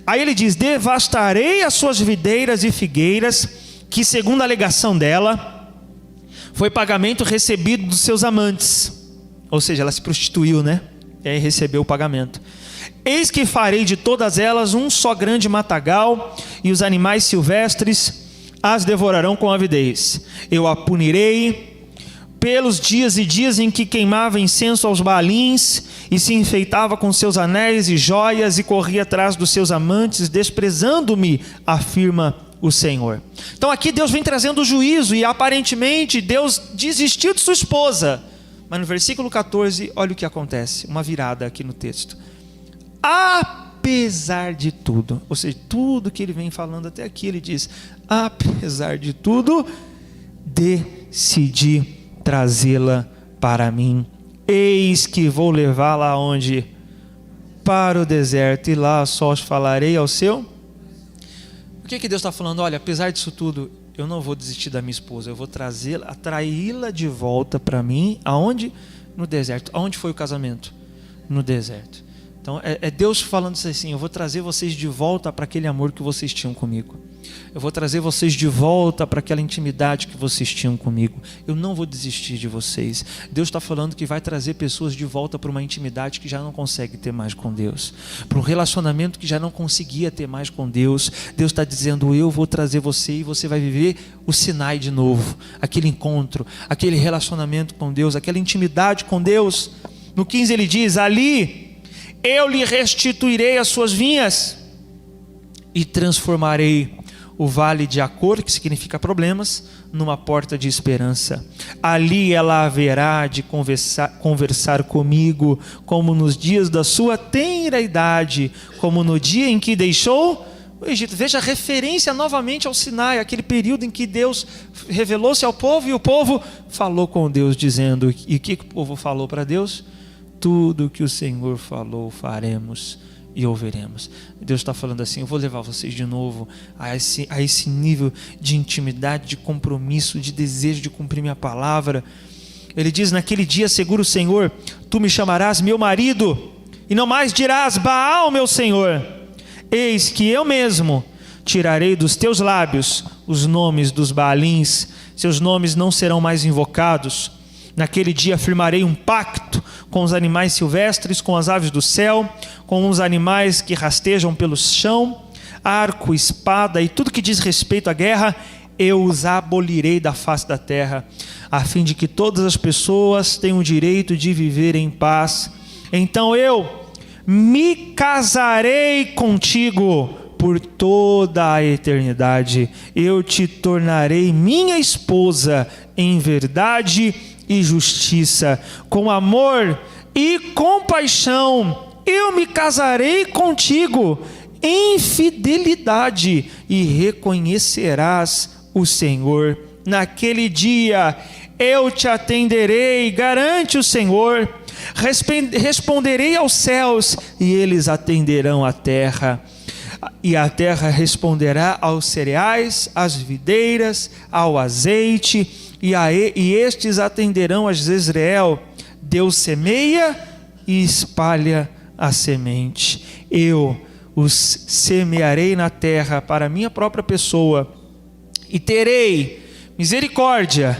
Aí ele diz: devastarei as suas videiras e figueiras, que segundo a alegação dela, foi pagamento recebido dos seus amantes. Ou seja, ela se prostituiu, né? E aí recebeu o pagamento. Eis que farei de todas elas um só grande matagal, e os animais silvestres as devorarão com avidez. Eu a punirei pelos dias e dias em que queimava incenso aos Baalins e se enfeitava com seus anéis e joias e corria atrás dos seus amantes, desprezando-me, afirma o Senhor. Então aqui Deus vem trazendo o juízo e aparentemente Deus desistiu de sua esposa. Mas no versículo 14, olha o que acontece, uma virada aqui no texto. Apesar de tudo, ou seja, tudo que ele vem falando até aqui, ele diz, apesar de tudo, decidi trazê-la para mim. Eis que vou levá-la aonde? Para o deserto, e lá só falarei ao seu. Por que Deus está falando? Olha, apesar disso tudo, eu não vou desistir da minha esposa, eu vou trazê-la, atraí-la de volta para mim. Aonde? No deserto. Aonde foi o casamento? No deserto. Então é Deus falando assim, eu vou trazer vocês de volta para aquele amor que vocês tinham comigo. Eu vou trazer vocês de volta para aquela intimidade que vocês tinham comigo. Eu não vou desistir de vocês. Deus está falando que vai trazer pessoas de volta para uma intimidade que já não consegue ter mais com Deus, para um relacionamento que já não conseguia ter mais com Deus. Deus está dizendo, eu vou trazer você e você vai viver o Sinai de novo, aquele encontro, aquele relacionamento com Deus, aquela intimidade com Deus. No 15 ele diz, ali eu lhe restituirei as suas vinhas e transformarei o vale de Acor, que significa problemas, numa porta de esperança. Ali ela haverá de conversar comigo, como nos dias da sua tenra idade, como no dia em que deixou o Egito. Veja a referência novamente ao Sinai, aquele período em que Deus revelou-se ao povo e o povo falou com Deus, dizendo, e o que o povo falou para Deus? Tudo que o Senhor falou faremos e ouviremos. Deus está falando assim, eu vou levar vocês de novo a esse nível de intimidade, de compromisso, de desejo de cumprir minha palavra. Ele diz, naquele dia segura o Senhor, tu me chamarás meu marido, e não mais dirás Baal, meu Senhor. Eis que eu mesmo tirarei dos teus lábios os nomes dos Baalins, seus nomes não serão mais invocados. Naquele dia firmarei um pacto com os animais silvestres, com as aves do céu, com os animais que rastejam pelo chão, arco, espada e tudo que diz respeito à guerra, eu os abolirei da face da terra, a fim de que todas as pessoas tenham o direito de viver em paz. Então eu me casarei contigo por toda a eternidade, eu te tornarei minha esposa em verdade e justiça, com amor e compaixão, eu me casarei contigo em fidelidade e reconhecerás o Senhor. Naquele dia eu te atenderei, garante o Senhor, responderei aos céus e eles atenderão a terra. E a terra responderá aos cereais, às videiras, ao azeite, e estes atenderão a Jezreel. Deus semeia e espalha a semente. Eu os semearei na terra para a minha própria pessoa, e terei misericórdia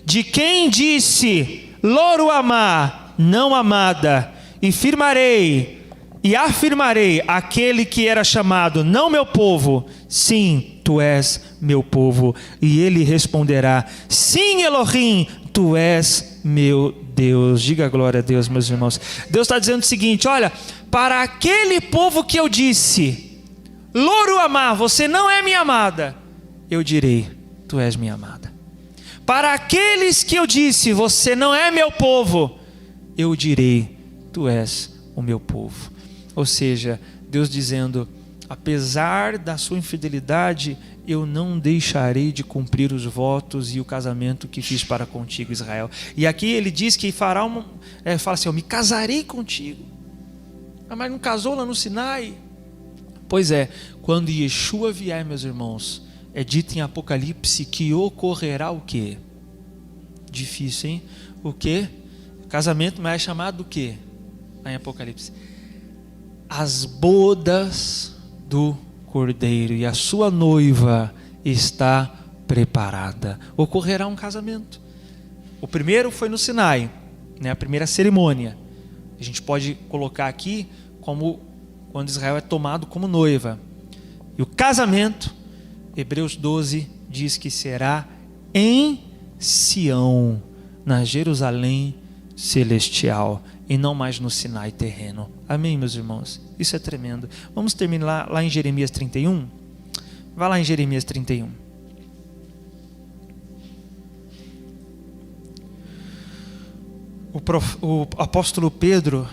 de quem disse, Lo-ruhamah, não amada, e firmarei e afirmarei aquele que era chamado não meu povo, sim, tu és meu povo. E ele responderá, sim, Elohim, tu és meu Deus. Diga glória a Deus, meus irmãos. Deus está dizendo o seguinte, olha, para aquele povo que eu disse, Lo-ruhamah, você não é minha amada, eu direi, tu és minha amada. Para aqueles que eu disse, você não é meu povo, eu direi, tu és o meu povo. Ou seja, Deus dizendo, apesar da sua infidelidade, eu não deixarei de cumprir os votos e o casamento que fiz para contigo, Israel. E aqui ele diz que fala assim, eu me casarei contigo. Ah, mas não casou lá no Sinai? Pois é, quando Yeshua vier, meus irmãos, é dito em Apocalipse que ocorrerá o quê? Difícil, hein? O quê? Casamento, mas é chamado do quê? Lá em Apocalipse. As bodas do Cordeiro, e a sua noiva está preparada. Ocorrerá um casamento. O primeiro foi no Sinai, né? A primeira cerimônia. A gente pode colocar aqui como quando Israel é tomado como noiva. E o casamento, Hebreus 12 diz que será em Sião, na Jerusalém celestial e não mais no Sinai terreno. Amém, meus irmãos? Isso é tremendo. Vamos terminar lá em Jeremias 31? Vai lá em Jeremias 31. O apóstolo Pedro,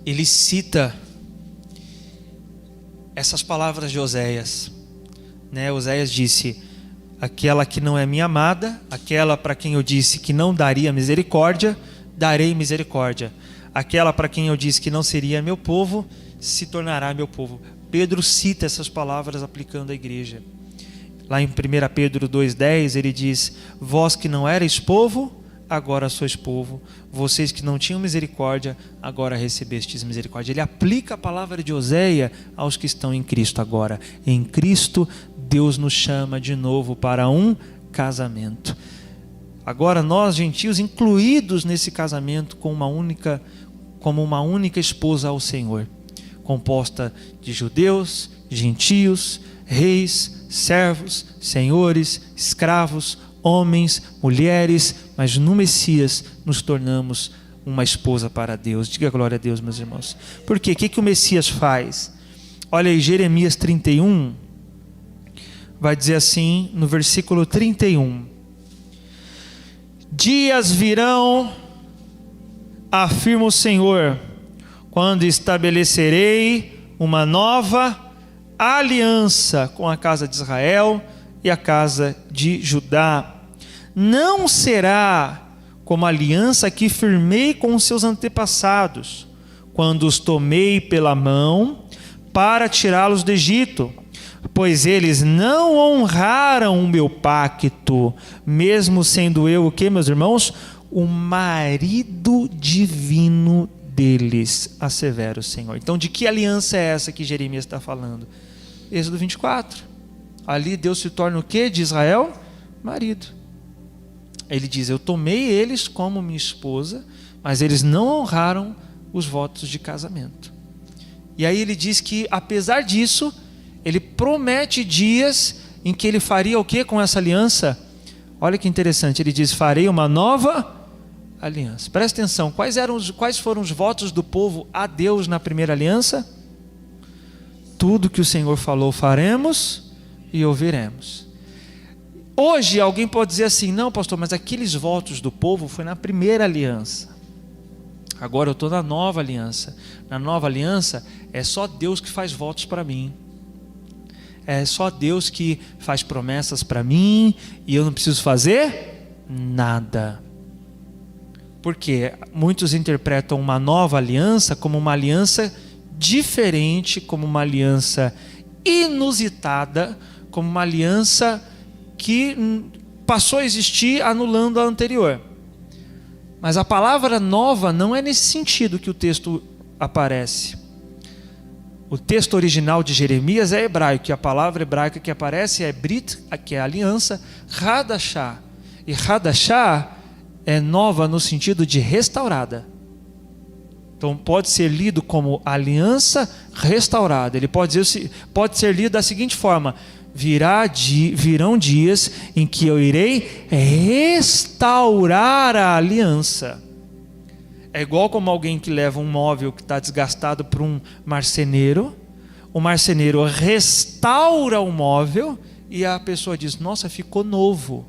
ele cita essas palavras de Oséias, né? Oséias disse: aquela que não é minha amada, aquela para quem eu disse que não daria misericórdia, darei misericórdia. Aquela para quem eu disse que não seria meu povo, se tornará meu povo. Pedro cita essas palavras aplicando à igreja. Lá em 1 Pedro 2,10 ele diz: vós que não erais povo, agora sois povo. Vocês que não tinham misericórdia, agora recebestes misericórdia. Ele aplica a palavra de Oséias aos que estão em Cristo agora. Em Cristo, Deus nos chama de novo para um casamento. Agora nós, gentios, incluídos nesse casamento como uma única esposa ao Senhor, composta de judeus, gentios, reis, servos, senhores, escravos, homens, mulheres, mas no Messias nos tornamos uma esposa para Deus. Diga glória a Deus, meus irmãos. Por quê? O que o Messias faz? Olha aí, Jeremias 31, vai dizer assim, no versículo 31. Dias virão, afirma o Senhor, quando estabelecerei uma nova aliança com a casa de Israel e a casa de Judá. Não será como a aliança que firmei com os seus antepassados, quando os tomei pela mão para tirá-los do Egito, pois eles não honraram o meu pacto, mesmo sendo eu o que, meus irmãos? O marido divino deles, assevera o Senhor. Então, de que aliança é essa que Jeremias está falando? Êxodo 24. Ali Deus se torna o que de Israel? Marido. Ele diz: eu tomei eles como minha esposa, mas eles não honraram os votos de casamento. E aí ele diz que, apesar disso, ele promete dias em que ele faria o que com essa aliança? Olha que interessante, ele diz: farei uma nova aliança. Presta atenção, quais foram os votos do povo a Deus na primeira aliança? Tudo que o Senhor falou faremos e ouviremos. Hoje alguém pode dizer assim: não, pastor, mas aqueles votos do povo foi na primeira aliança. Agora eu estou na nova aliança. Na nova aliança é só Deus que faz votos para mim. É só Deus que faz promessas para mim e eu não preciso fazer nada. Porque muitos interpretam uma nova aliança como uma aliança diferente, como uma aliança inusitada, como uma aliança que passou a existir anulando a anterior. Mas a palavra nova não é nesse sentido que o texto aparece. O texto original de Jeremias é hebraico, e a palavra hebraica que aparece é Brit, que é aliança, Hadashah. E Hadashah é nova no sentido de restaurada. Então pode ser lido como aliança restaurada. Ele pode ser lido da seguinte forma: virão dias em que eu irei restaurar a aliança. É igual como alguém que leva um móvel que está desgastado para um marceneiro. O marceneiro restaura o móvel e a pessoa diz: nossa, ficou novo.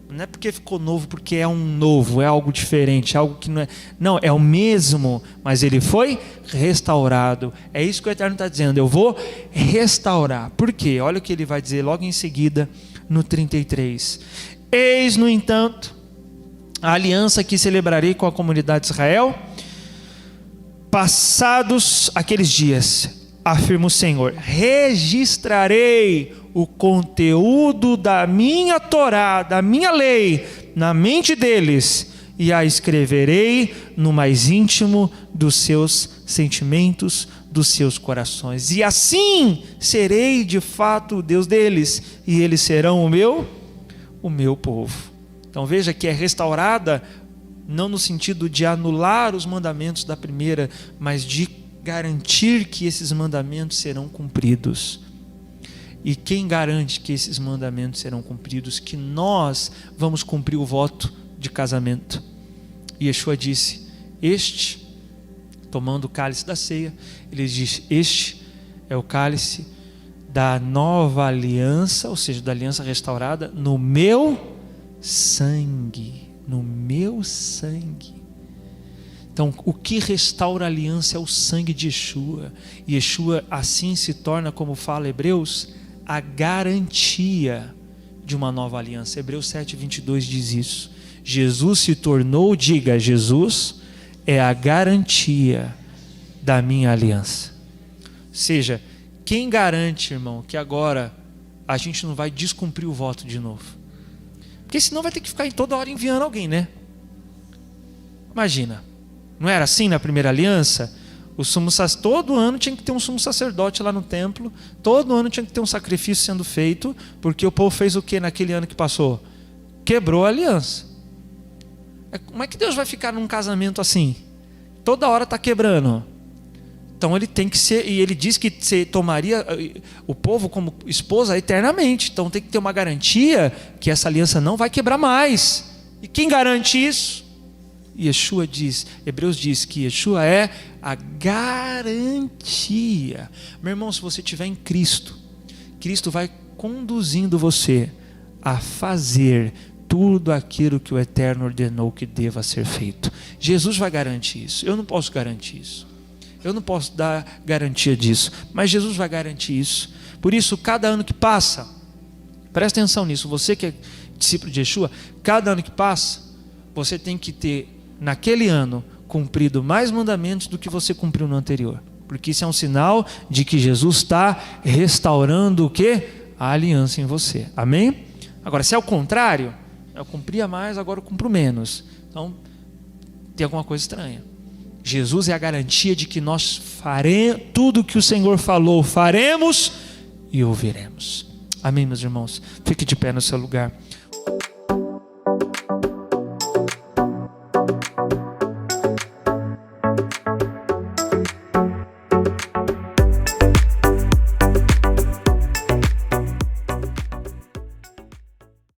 Não é porque ficou novo porque é um novo, é algo diferente, algo que não é. Não, é o mesmo, mas ele foi restaurado. É isso que o Eterno está dizendo: eu vou restaurar. Por quê? Olha o que ele vai dizer logo em seguida no 33. Eis, no entanto, a aliança que celebrarei com a comunidade de Israel, passados aqueles dias, afirma o Senhor, registrarei o conteúdo da minha Torá, da minha lei, na mente deles, e a escreverei no mais íntimo dos seus sentimentos, dos seus corações. E assim serei de fato o Deus deles, e eles serão o meu o meu povo. Então veja que é restaurada não no sentido de anular os mandamentos da primeira, mas de garantir que esses mandamentos serão cumpridos. E quem garante que esses mandamentos serão cumpridos? Que nós vamos cumprir o voto de casamento. E Yeshua disse, tomando o cálice da ceia, ele diz, este é o cálice da nova aliança, ou seja, da aliança restaurada, no meu sangue. No meu sangue. Então, o que restaura a aliança é o sangue de Yeshua. E Yeshua assim se torna, como fala Hebreus, a garantia de uma nova aliança. Hebreus 7:22 diz isso. Jesus se tornou, diga, Jesus é a garantia da minha aliança. Ou seja, quem garante, irmão, que agora a gente não vai descumprir o voto de novo? Porque senão vai ter que ficar toda hora enviando alguém, né? Imagina, não era assim na primeira aliança? Todo ano tinha que ter um sumo sacerdote lá no templo, todo ano tinha que ter um sacrifício sendo feito, porque o povo fez o que naquele ano que passou? Quebrou a aliança. Como é que Deus vai ficar num casamento assim? Toda hora está quebrando. Então ele tem que ser, e ele diz que você tomaria o povo como esposa eternamente. Então tem que ter uma garantia que essa aliança não vai quebrar mais. E quem garante isso? Yeshua diz, Hebreus diz que Yeshua é a garantia. Meu irmão, se você estiver em Cristo, Cristo vai conduzindo você a fazer tudo aquilo que o Eterno ordenou que deva ser feito. Jesus vai garantir isso. Eu não posso garantir isso. Eu não posso dar garantia disso, mas Jesus vai garantir isso. Por isso, cada ano que passa, presta atenção nisso, você que é discípulo de Yeshua, cada ano que passa, você tem que ter, naquele ano, cumprido mais mandamentos do que você cumpriu no anterior. Porque isso é um sinal de que Jesus está restaurando o quê? A aliança em você. Amém? Agora, se é o contrário, eu cumpria mais, agora eu cumpro menos. Então, tem alguma coisa estranha. Jesus é a garantia de que nós faremos tudo o que o Senhor falou, faremos e ouviremos. Amém, meus irmãos? Fique de pé no seu lugar.